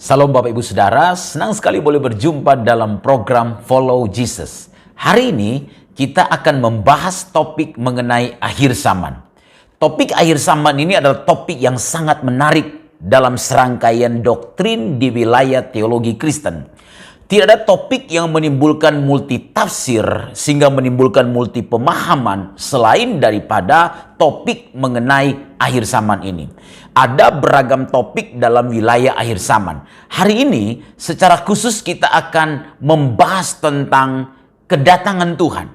Salam Bapak Ibu Saudara, senang sekali boleh berjumpa dalam program Follow Jesus. Hari ini kita akan membahas topik mengenai akhir zaman. Topik akhir zaman ini adalah topik yang sangat menarik dalam serangkaian doktrin di wilayah teologi Kristen. Tidak ada topik yang menimbulkan multi tafsir sehingga menimbulkan multi pemahaman selain daripada topik mengenai akhir zaman ini. Ada beragam topik dalam wilayah akhir zaman. Hari ini secara khusus kita akan membahas tentang kedatangan Tuhan.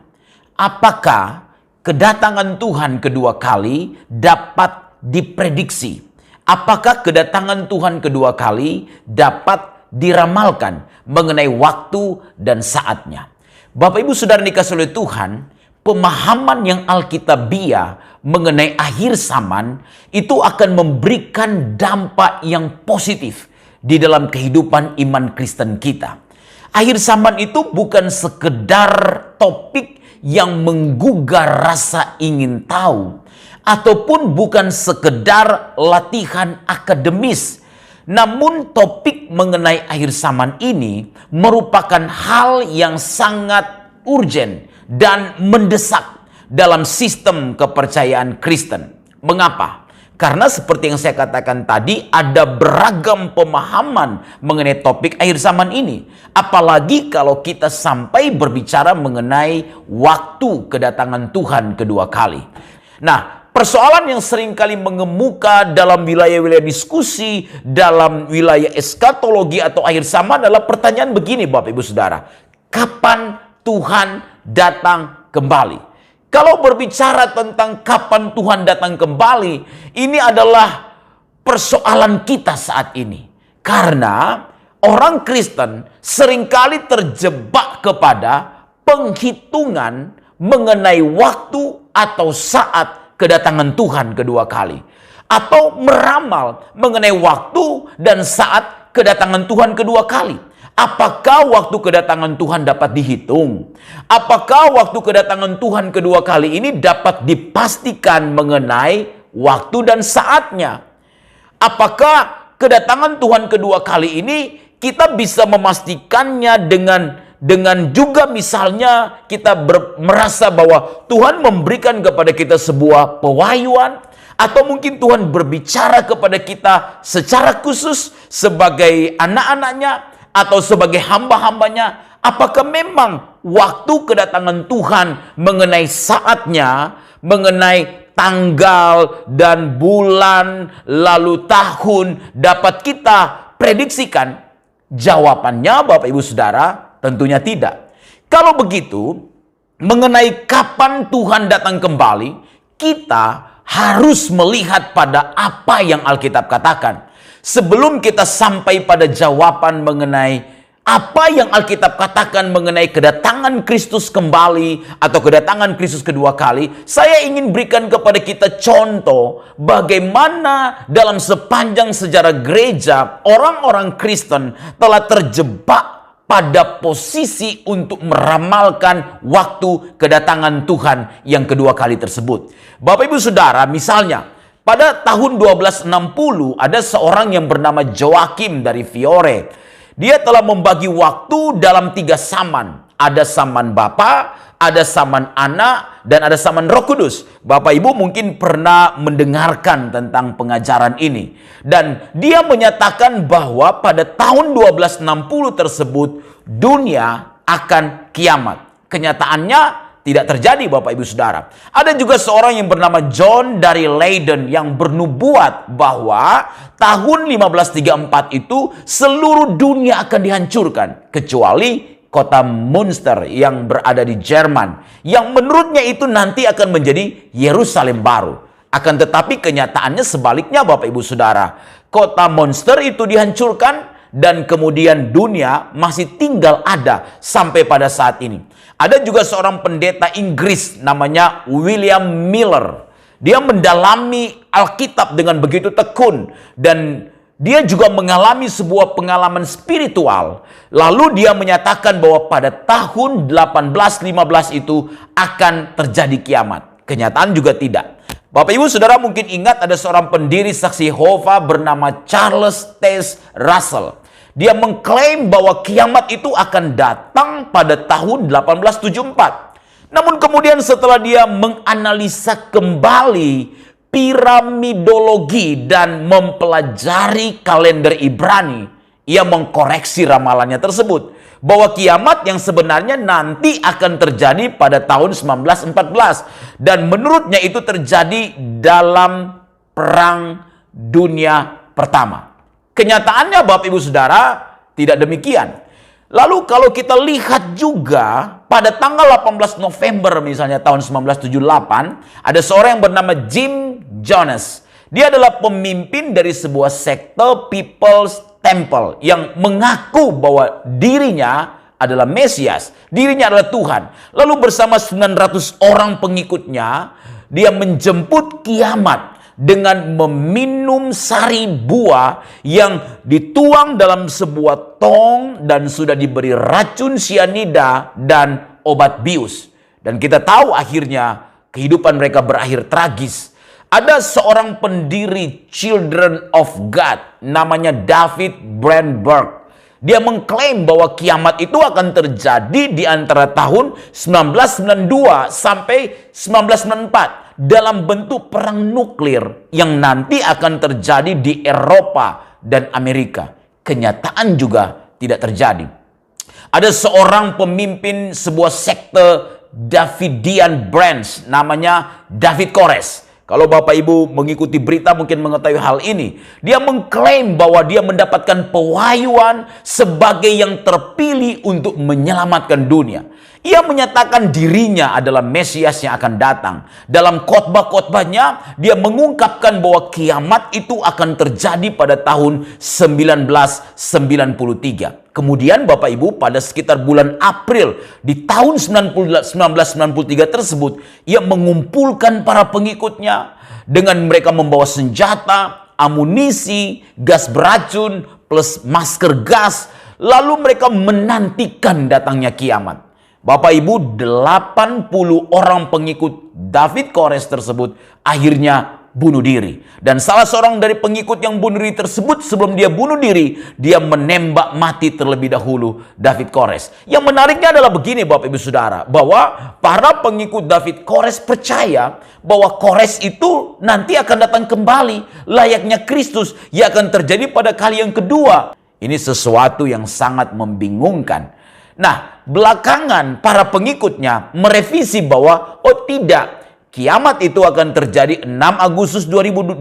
Apakah kedatangan Tuhan kedua kali dapat diprediksi? Apakah kedatangan Tuhan kedua kali dapat diramalkan mengenai waktu dan saatnya? Bapak Ibu Saudara dikasihi oleh Tuhan, pemahaman yang alkitabiah mengenai akhir zaman itu akan memberikan dampak yang positif di dalam kehidupan iman Kristen kita. Akhir zaman itu bukan sekedar topik yang menggugah rasa ingin tahu, ataupun bukan sekedar latihan akademis. Namun topik mengenai akhir zaman ini merupakan hal yang sangat urgent dan mendesak dalam sistem kepercayaan Kristen. Mengapa? Karena seperti yang saya katakan tadi, ada beragam pemahaman mengenai topik akhir zaman ini. Apalagi kalau kita sampai berbicara mengenai waktu kedatangan Tuhan kedua kali. Nah, persoalan yang seringkali mengemuka dalam wilayah-wilayah diskusi, dalam wilayah eskatologi atau akhir zaman adalah pertanyaan begini Bapak Ibu Saudara. Kapan Tuhan datang kembali? Kalau berbicara tentang kapan Tuhan datang kembali, ini adalah persoalan kita saat ini. Karena orang Kristen seringkali terjebak kepada penghitungan mengenai waktu atau saat kedatangan Tuhan kedua kali. Atau meramal mengenai waktu dan saat kedatangan Tuhan kedua kali. Apakah waktu kedatangan Tuhan dapat dihitung? Apakah waktu kedatangan Tuhan kedua kali ini dapat dipastikan mengenai waktu dan saatnya? Apakah kedatangan Tuhan kedua kali ini kita bisa memastikannya dengan juga misalnya kita merasa bahwa Tuhan memberikan kepada kita sebuah pewahyuan, atau mungkin Tuhan berbicara kepada kita secara khusus sebagai anak-anaknya atau sebagai hamba-hambanya. Apakah memang waktu kedatangan Tuhan mengenai saatnya, mengenai tanggal dan bulan lalu tahun dapat kita prediksikan? Jawabannya Bapak Ibu Saudara tentunya tidak. Kalau begitu, mengenai kapan Tuhan datang kembali, kita harus melihat pada apa yang Alkitab katakan. Sebelum kita sampai pada jawaban mengenai apa yang Alkitab katakan mengenai kedatangan Kristus kembali atau kedatangan Kristus kedua kali, saya ingin berikan kepada kita contoh bagaimana dalam sepanjang sejarah gereja orang-orang Kristen telah terjebak pada posisi untuk meramalkan waktu kedatangan Tuhan yang kedua kali tersebut. Bapak Ibu Saudara, misalnya pada tahun 1260 ada seorang yang bernama Joachim dari Fiore. Dia telah membagi waktu dalam 3 zaman. Ada zaman Bapa, ada zaman Anak, dan ada zaman Roh Kudus. Bapak Ibu mungkin pernah mendengarkan tentang pengajaran ini. Dan dia menyatakan bahwa pada tahun 1260 tersebut dunia akan kiamat. Kenyataannya tidak terjadi Bapak Ibu Saudara. Ada juga seorang yang bernama John dari Leiden yang bernubuat bahwa tahun 1534 itu seluruh dunia akan dihancurkan kecuali kota Münster yang berada di Jerman, yang menurutnya itu nanti akan menjadi Yerusalem baru. Akan tetapi kenyataannya sebaliknya Bapak Ibu Saudara. Kota Münster itu dihancurkan dan kemudian dunia masih tinggal ada sampai pada saat ini. Ada juga seorang pendeta Inggris namanya William Miller. Dia mendalami Alkitab dengan begitu tekun dan dia juga mengalami sebuah pengalaman spiritual. Lalu dia menyatakan bahwa pada tahun 1815 itu akan terjadi kiamat. Kenyataan juga tidak. Bapak Ibu Saudara mungkin ingat ada seorang pendiri saksi Yehova bernama Charles Taze Russell. Dia mengklaim bahwa kiamat itu akan datang pada tahun 1874. Namun kemudian setelah dia menganalisa kembali piramidologi dan mempelajari kalender Ibrani, ia mengkoreksi ramalannya tersebut bahwa kiamat yang sebenarnya nanti akan terjadi pada tahun 1914 dan menurutnya itu terjadi dalam Perang Dunia Pertama. Kenyataannya Bapak Ibu Saudara tidak demikian. Lalu kalau kita lihat juga pada tanggal 18 November misalnya tahun 1978, ada seorang yang bernama Jim Jones. Dia adalah pemimpin dari sebuah sekte People's Temple yang mengaku bahwa dirinya adalah Mesias, dirinya adalah Tuhan. Lalu bersama 900 orang pengikutnya, dia menjemput kiamat dengan meminum sari buah yang dituang dalam sebuah tong dan sudah diberi racun sianida dan obat bius. Dan kita tahu akhirnya kehidupan mereka berakhir tragis. Ada seorang pendiri Children of God namanya David Brandberg. Dia mengklaim bahwa kiamat itu akan terjadi di antara tahun 1992 sampai 1994 dalam bentuk perang nuklir yang nanti akan terjadi di Eropa dan Amerika. Kenyataan juga tidak terjadi. Ada seorang pemimpin sebuah sekte Davidian branch namanya David Koresh. Kalau Bapak Ibu mengikuti berita mungkin mengetahui hal ini. Dia mengklaim bahwa dia mendapatkan pewahyuan sebagai yang terpilih untuk menyelamatkan dunia. Ia menyatakan dirinya adalah Mesias yang akan datang. Dalam khotbah-khotbahnya, dia mengungkapkan bahwa kiamat itu akan terjadi pada tahun 1993. Kemudian Bapak Ibu pada sekitar bulan April di tahun 1993 tersebut, ia mengumpulkan para pengikutnya dengan mereka membawa senjata, amunisi, gas beracun, plus masker gas. Lalu mereka menantikan datangnya kiamat. Bapak Ibu, 80 orang pengikut David Koresh tersebut akhirnya bunuh diri. Dan salah seorang dari pengikut yang bunuh diri tersebut, sebelum dia bunuh diri, dia menembak mati terlebih dahulu David Koresh. Yang menariknya adalah begini Bapak Ibu Saudara, bahwa para pengikut David Koresh percaya bahwa Koresh itu nanti akan datang kembali layaknya Kristus yang akan terjadi pada kali yang kedua. Ini sesuatu yang sangat membingungkan. Nah, belakangan para pengikutnya merevisi bahwa oh tidak, kiamat itu akan terjadi 6 Agustus 2000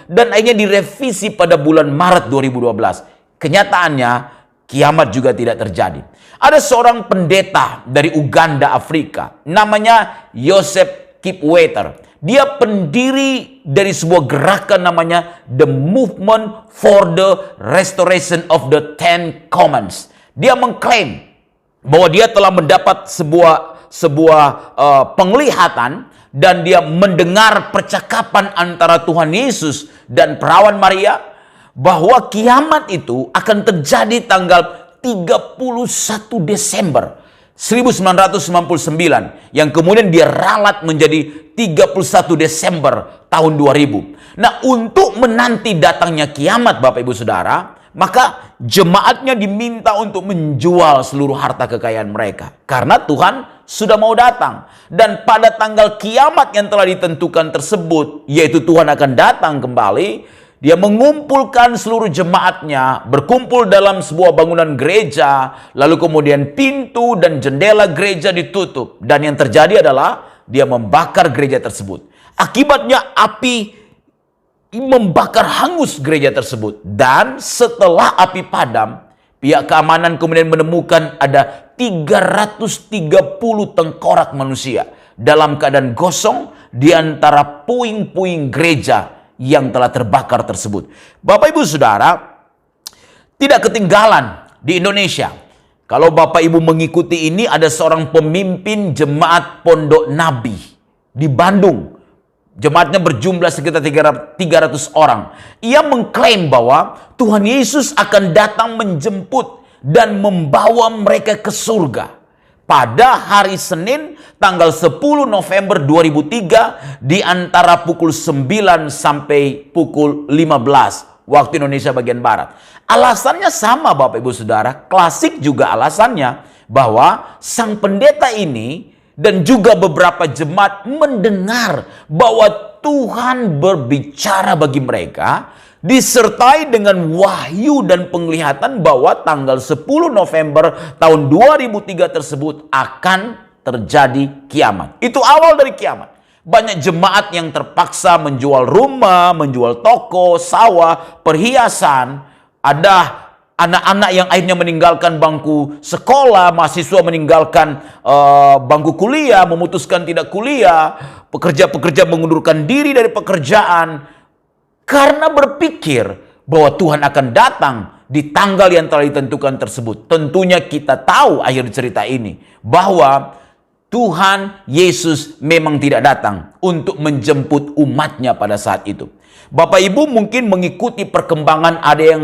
dan akhirnya direvisi pada bulan Maret 2012. Kenyataannya kiamat juga tidak terjadi. Ada seorang pendeta dari Uganda, Afrika, namanya Joseph Kipweter. Dia pendiri dari sebuah gerakan namanya The Movement for the Restoration of the Ten Commandments. Dia mengklaim bahwa dia telah mendapat sebuah penglihatan dan dia mendengar percakapan antara Tuhan Yesus dan perawan Maria bahwa kiamat itu akan terjadi tanggal 31 Desember 1999 yang kemudian dia ralat menjadi 31 Desember tahun 2000. Nah, untuk menanti datangnya kiamat Bapak Ibu Saudara, maka jemaatnya diminta untuk menjual seluruh harta kekayaan mereka. Karena Tuhan sudah mau datang. Dan pada tanggal kiamat yang telah ditentukan tersebut, yaitu Tuhan akan datang kembali, dia mengumpulkan seluruh jemaatnya, berkumpul dalam sebuah bangunan gereja, lalu kemudian pintu dan jendela gereja ditutup. Dan yang terjadi adalah dia membakar gereja tersebut. Akibatnya api membakar hangus gereja tersebut. Dan setelah api padam, pihak keamanan kemudian menemukan ada 330 tengkorak manusia dalam keadaan gosong di antara puing-puing gereja yang telah terbakar tersebut. Bapak Ibu Saudara, tidak ketinggalan di Indonesia. Kalau Bapak Ibu mengikuti ini, ada seorang pemimpin jemaat Pondok Nabi di Bandung. Jemaatnya berjumlah sekitar 300 orang. Ia mengklaim bahwa Tuhan Yesus akan datang menjemput dan membawa mereka ke surga. Pada hari Senin tanggal 10 November 2003 di antara pukul 9 sampai pukul 15 waktu Indonesia bagian Barat. Alasannya sama Bapak Ibu Saudara, klasik juga alasannya bahwa sang pendeta ini dan juga beberapa jemaat mendengar bahwa Tuhan berbicara bagi mereka, disertai dengan wahyu dan penglihatan bahwa tanggal 10 November tahun 2003 tersebut akan terjadi kiamat. Itu awal dari kiamat. Banyak jemaat yang terpaksa menjual rumah, menjual toko, sawah, perhiasan. Ada anak-anak yang akhirnya meninggalkan bangku sekolah, mahasiswa meninggalkan bangku kuliah, memutuskan tidak kuliah, pekerja-pekerja mengundurkan diri dari pekerjaan karena berpikir bahwa Tuhan akan datang di tanggal yang telah ditentukan tersebut. Tentunya kita tahu akhir cerita ini bahwa Tuhan Yesus memang tidak datang untuk menjemput umatnya pada saat itu. Bapak Ibu mungkin mengikuti perkembangan ada yang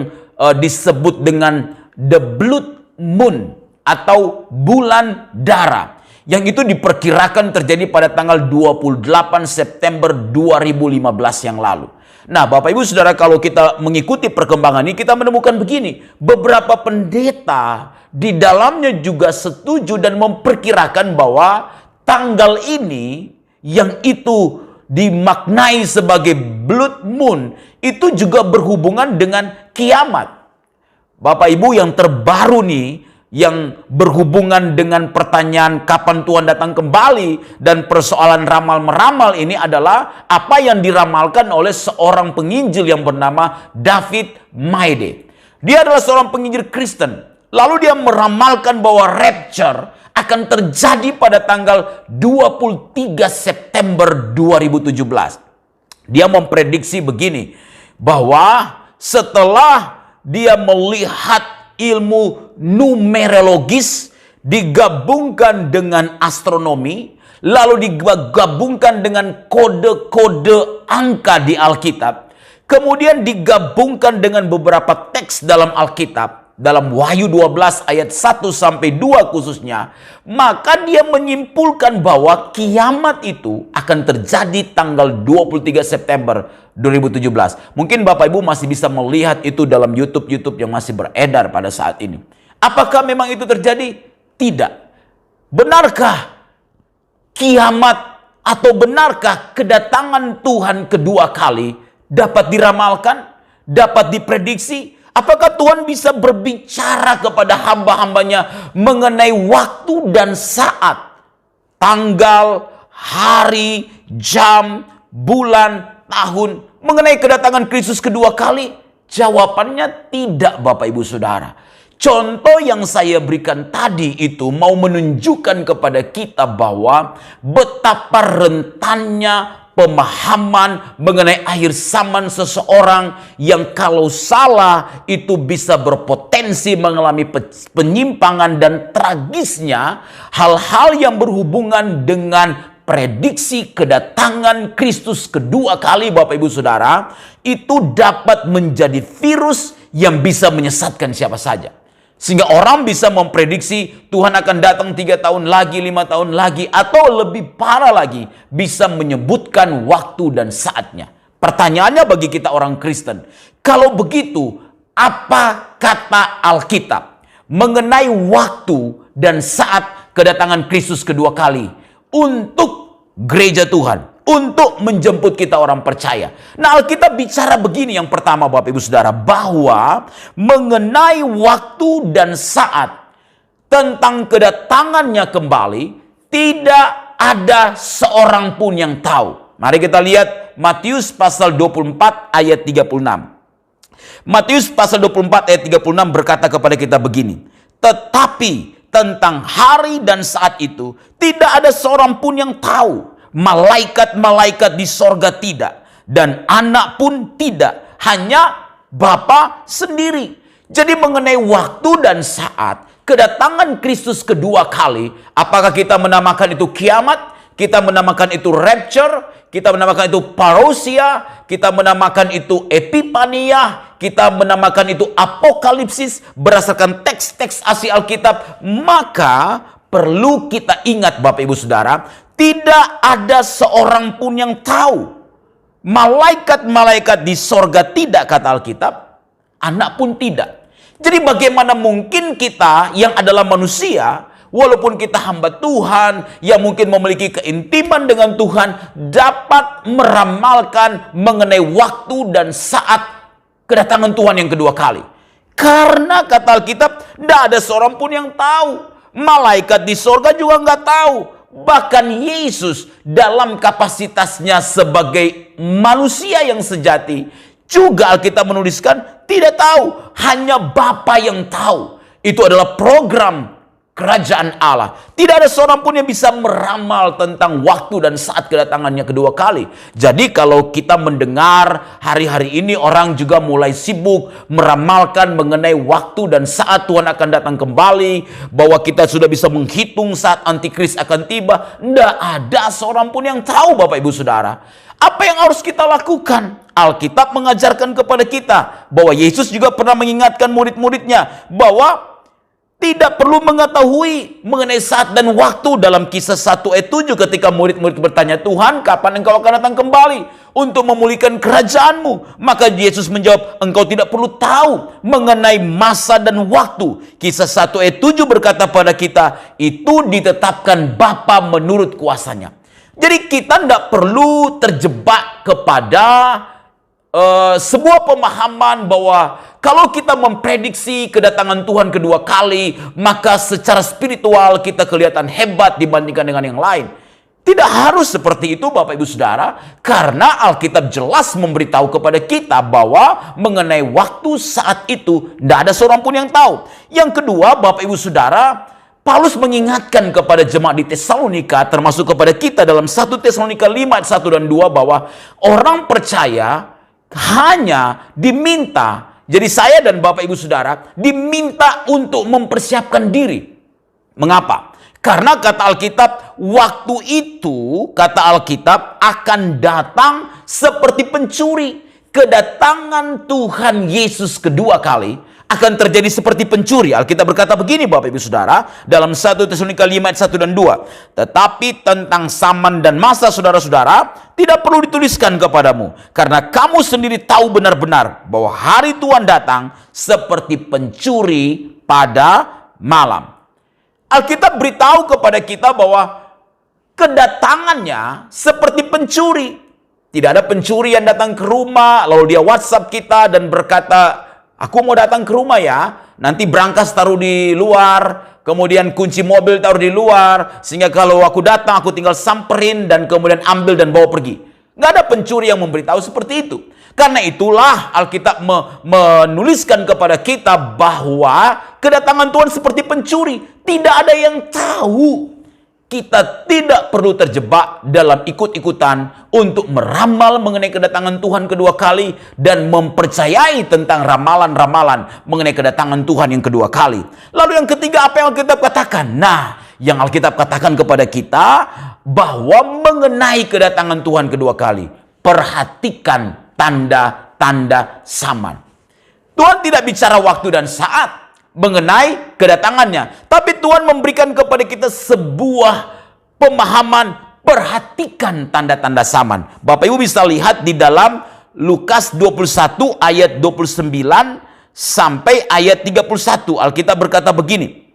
disebut dengan the blood moon atau bulan darah. Yang itu diperkirakan terjadi pada tanggal 28 September 2015 yang lalu. Nah, Bapak Ibu Saudara, kalau kita mengikuti perkembangan ini, kita menemukan begini. Beberapa pendeta di dalamnya juga setuju dan memperkirakan bahwa tanggal ini yang itu dimaknai sebagai blood moon itu juga berhubungan dengan kiamat. Bapak Ibu, yang terbaru nih, yang berhubungan dengan pertanyaan kapan Tuhan datang kembali dan persoalan ramal-meramal ini adalah apa yang diramalkan oleh seorang penginjil yang bernama David Maide. Dia adalah seorang penginjil Kristen. Lalu dia meramalkan bahwa rapture akan terjadi pada tanggal 23 September 2017. Dia memprediksi begini, bahwa setelah dia melihat ilmu numerologis digabungkan dengan astronomi, lalu digabungkan dengan kode-kode angka di Alkitab, kemudian digabungkan dengan beberapa teks dalam Alkitab, dalam Wahyu 12 ayat 1 sampai 2 khususnya, maka dia menyimpulkan bahwa kiamat itu akan terjadi tanggal 23 September 2017. Mungkin Bapak Ibu masih bisa melihat itu dalam YouTube yang masih beredar pada saat ini. Apakah memang itu terjadi? Tidak. Benarkah kiamat atau benarkah kedatangan Tuhan kedua kali dapat diramalkan, dapat diprediksi? Apakah Tuhan bisa berbicara kepada hamba-hambanya mengenai waktu dan saat, tanggal, hari, jam, bulan, tahun, mengenai kedatangan Kristus kedua kali? Jawabannya tidak, Bapak Ibu Saudara. Contoh yang saya berikan tadi itu mau menunjukkan kepada kita bahwa betapa rentannya pemahaman mengenai akhir zaman seseorang yang kalau salah itu bisa berpotensi mengalami penyimpangan, dan tragisnya hal-hal yang berhubungan dengan prediksi kedatangan Kristus kedua kali, Bapak Ibu Saudara, itu dapat menjadi virus yang bisa menyesatkan siapa saja. Sehingga orang bisa memprediksi Tuhan akan datang 3 tahun lagi, 5 tahun lagi, atau lebih parah lagi, bisa menyebutkan waktu dan saatnya. Pertanyaannya bagi kita orang Kristen, kalau begitu, apa kata Alkitab mengenai waktu dan saat kedatangan Kristus kedua kali untuk gereja Tuhan, untuk menjemput kita orang percaya? Nah, Alkitab bicara begini, yang pertama Bapak Ibu Saudara, bahwa mengenai waktu dan saat tentang kedatangannya kembali, tidak ada seorang pun yang tahu. Mari kita lihat Matius pasal 24 ayat 36. Matius pasal 24 ayat 36 berkata kepada kita begini, tetapi tentang hari dan saat itu tidak ada seorang pun yang tahu. Malaikat-malaikat di sorga tidak, dan anak pun tidak, hanya Bapa sendiri. Jadi mengenai waktu dan saat kedatangan Kristus kedua kali, apakah kita menamakan itu kiamat, kita menamakan itu rapture, kita menamakan itu parousia, kita menamakan itu epipania, kita menamakan itu apokalipsis berdasarkan teks-teks asli Alkitab, maka perlu kita ingat Bapak Ibu Saudara, tidak ada seorang pun yang tahu. Malaikat-malaikat di sorga tidak, kata Alkitab. Anak pun tidak. Jadi bagaimana mungkin kita yang adalah manusia, walaupun kita hamba Tuhan, yang mungkin memiliki keintiman dengan Tuhan, dapat meramalkan mengenai waktu dan saat kedatangan Tuhan yang kedua kali. Karena kata Alkitab, tidak ada seorang pun yang tahu. Malaikat di sorga juga nggak tahu. Bahkan Yesus dalam kapasitasnya sebagai manusia yang sejati, juga Alkitab menuliskan tidak tahu. Hanya Bapa yang tahu. Itu adalah program kerajaan Allah. Tidak ada seorang pun yang bisa meramal tentang waktu dan saat kedatangannya kedua kali. Jadi kalau kita mendengar hari-hari ini orang juga mulai sibuk meramalkan mengenai waktu dan saat Tuhan akan datang kembali, bahwa kita sudah bisa menghitung saat antikris akan tiba. Tidak ada seorang pun yang tahu, Bapak Ibu Saudara. Apa yang harus kita lakukan? Alkitab mengajarkan kepada kita bahwa Yesus juga pernah mengingatkan murid-muridnya bahwa tidak perlu mengetahui mengenai saat dan waktu. Dalam Kisah 1 ayat 7 ketika murid-murid bertanya, Tuhan, kapan engkau akan datang kembali untuk memulihkan kerajaanmu? Maka Yesus menjawab, engkau tidak perlu tahu mengenai masa dan waktu. Kisah 1 ayat 7 berkata pada kita, itu ditetapkan Bapa menurut kuasanya. Jadi kita tidak perlu terjebak kepada sebuah pemahaman bahwa kalau kita memprediksi kedatangan Tuhan kedua kali, maka secara spiritual kita kelihatan hebat dibandingkan dengan yang lain. Tidak harus seperti itu, Bapak Ibu Saudara, karena Alkitab jelas memberitahu kepada kita bahwa mengenai waktu saat itu tidak ada seorang pun yang tahu. Yang kedua, Bapak Ibu Saudara, Paulus mengingatkan kepada jemaat di Tesalonika, termasuk kepada kita dalam 1 Tesalonika 5 ayat 1 dan 2, bahwa orang percaya hanya diminta, jadi saya dan Bapak Ibu Saudara diminta untuk mempersiapkan diri. Mengapa? Karena kata Alkitab, waktu itu, kata Alkitab, akan datang seperti pencuri. Kedatangan Tuhan Yesus kedua kali akan terjadi seperti pencuri. Alkitab berkata begini, Bapak Ibu Saudara, dalam 1 Tesalonika 5 ayat 1 dan 2. Tetapi tentang zaman dan masa, saudara-saudara, tidak perlu dituliskan kepadamu, karena kamu sendiri tahu benar-benar bahwa hari Tuhan datang seperti pencuri pada malam. Alkitab beritahu kepada kita bahwa kedatangannya seperti pencuri. Tidak ada pencuri yang datang ke rumah, lalu dia WhatsApp kita dan berkata, aku mau datang ke rumah ya, nanti brankas taruh di luar, kemudian kunci mobil taruh di luar, sehingga kalau aku datang aku tinggal samperin dan kemudian ambil dan bawa pergi. Nggak ada pencuri yang memberitahu seperti itu. Karena itulah Alkitab menuliskan kepada kita bahwa kedatangan Tuhan seperti pencuri. Tidak ada yang tahu. Kita tidak perlu terjebak dalam ikut-ikutan untuk meramal mengenai kedatangan Tuhan kedua kali dan mempercayai tentang ramalan-ramalan mengenai kedatangan Tuhan yang kedua kali. Lalu yang ketiga, apa yang Alkitab katakan? Nah, yang Alkitab katakan kepada kita bahwa mengenai kedatangan Tuhan kedua kali, perhatikan tanda-tanda zaman. Tuhan tidak bicara waktu dan saat mengenai kedatangannya, tapi Tuhan memberikan kepada kita sebuah pemahaman, perhatikan tanda-tanda zaman. Bapak Ibu bisa lihat di dalam Lukas 21 ayat 29 sampai ayat 31. Alkitab berkata begini,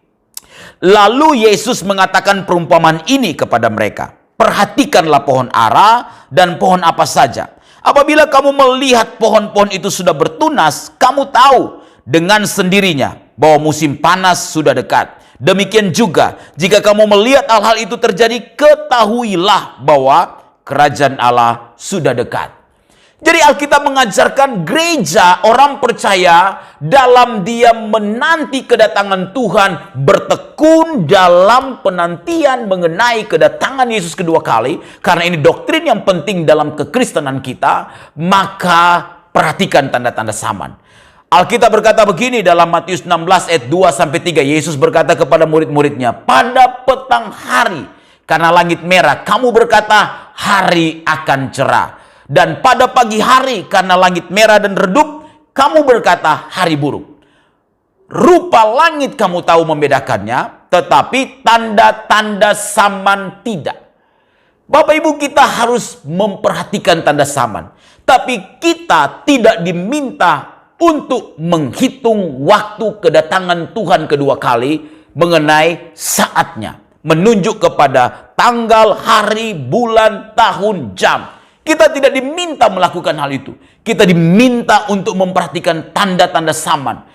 lalu Yesus mengatakan perumpamaan ini kepada mereka, perhatikanlah pohon ara dan pohon apa saja. Apabila kamu melihat pohon-pohon itu sudah bertunas, kamu tahu dengan sendirinya bahwa musim panas sudah dekat. Demikian juga, jika kamu melihat hal-hal itu terjadi, ketahuilah bahwa kerajaan Allah sudah dekat. Jadi Alkitab mengajarkan gereja, orang percaya, dalam dia menanti kedatangan Tuhan, bertekun dalam penantian mengenai kedatangan Yesus kedua kali, karena ini doktrin yang penting dalam kekristenan kita, maka perhatikan tanda-tanda zaman. Alkitab berkata begini dalam Matius 16 ayat 2-3. Yesus berkata kepada murid-muridnya, pada petang hari, karena langit merah, kamu berkata hari akan cerah. Dan pada pagi hari, karena langit merah dan redup, kamu berkata hari buruk. Rupa langit kamu tahu membedakannya, tetapi tanda-tanda zaman tidak. Bapak Ibu, kita harus memperhatikan tanda zaman. Tapi kita tidak diminta untuk menghitung waktu kedatangan Tuhan kedua kali mengenai saatnya. Menunjuk kepada tanggal, hari, bulan, tahun, jam. Kita tidak diminta melakukan hal itu. Kita diminta untuk memperhatikan tanda-tanda zaman.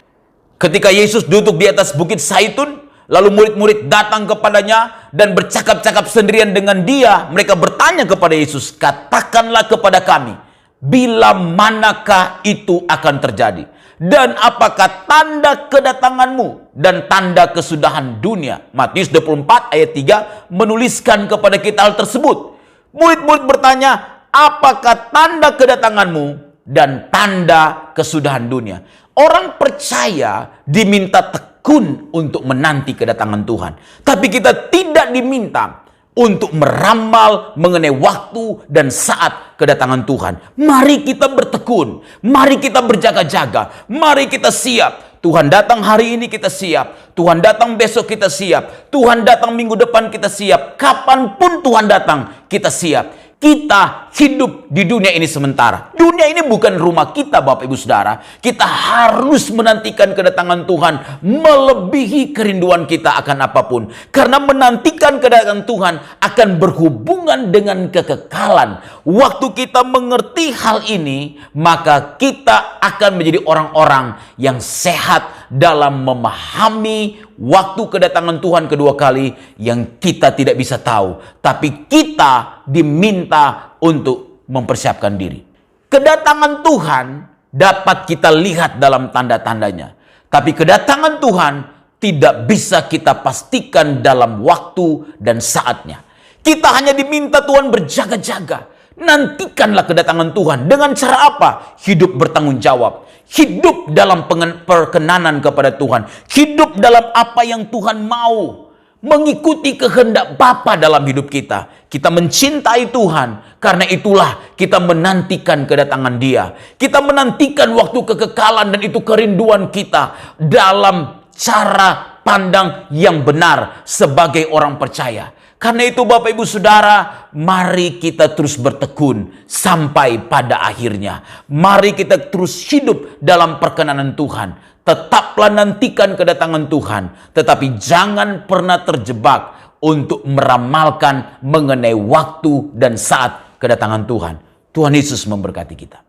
Ketika Yesus duduk di atas bukit Zaitun, lalu murid-murid datang kepadanya dan bercakap-cakap sendirian dengan dia. Mereka bertanya kepada Yesus, "Katakanlah kepada kami, bila manakah itu akan terjadi? Dan apakah tanda kedatanganmu dan tanda kesudahan dunia?" Matius 24 ayat 3 menuliskan kepada kita hal tersebut. Murid-murid bertanya, apakah tanda kedatanganmu dan tanda kesudahan dunia? Orang percaya diminta tekun untuk menanti kedatangan Tuhan. Tapi kita tidak diminta untuk meramal mengenai waktu dan saat kedatangan Tuhan. Mari kita bertekun, mari kita berjaga-jaga, mari kita siap. Tuhan datang hari ini, kita siap. Tuhan datang besok, kita siap. Tuhan datang minggu depan, kita siap. Kapanpun Tuhan datang, kita siap. Kita hidup di dunia ini sementara. Dunia ini bukan rumah kita, Bapak Ibu Saudara. Kita harus menantikan kedatangan Tuhan melebihi kerinduan kita akan apapun. Karena menantikan kedatangan Tuhan akan berhubungan dengan kekekalan. Waktu kita mengerti hal ini, maka kita akan menjadi orang-orang yang sehat dalam memahami waktu kedatangan Tuhan kedua kali yang kita tidak bisa tahu. Tapi kita diminta untuk mempersiapkan diri. Kedatangan Tuhan dapat kita lihat dalam tanda-tandanya. Tapi kedatangan Tuhan tidak bisa kita pastikan dalam waktu dan saatnya. Kita hanya diminta Tuhan berjaga-jaga. Nantikanlah kedatangan Tuhan. Dengan cara apa? Hidup bertanggung jawab. Hidup dalam perkenanan kepada Tuhan. Hidup dalam apa yang Tuhan mau. Mengikuti kehendak Bapa dalam hidup kita. Kita mencintai Tuhan. Karena itulah kita menantikan kedatangan Dia. Kita menantikan waktu kekekalan dan itu kerinduan kita dalam cara pandang yang benar sebagai orang percaya. Karena itu Bapak Ibu Saudara, mari kita terus bertekun sampai pada akhirnya. Mari kita terus hidup dalam perkenanan Tuhan. Tetaplah nantikan kedatangan Tuhan. Tetapi jangan pernah terjebak untuk meramalkan mengenai waktu dan saat kedatangan Tuhan. Tuhan Yesus memberkati kita.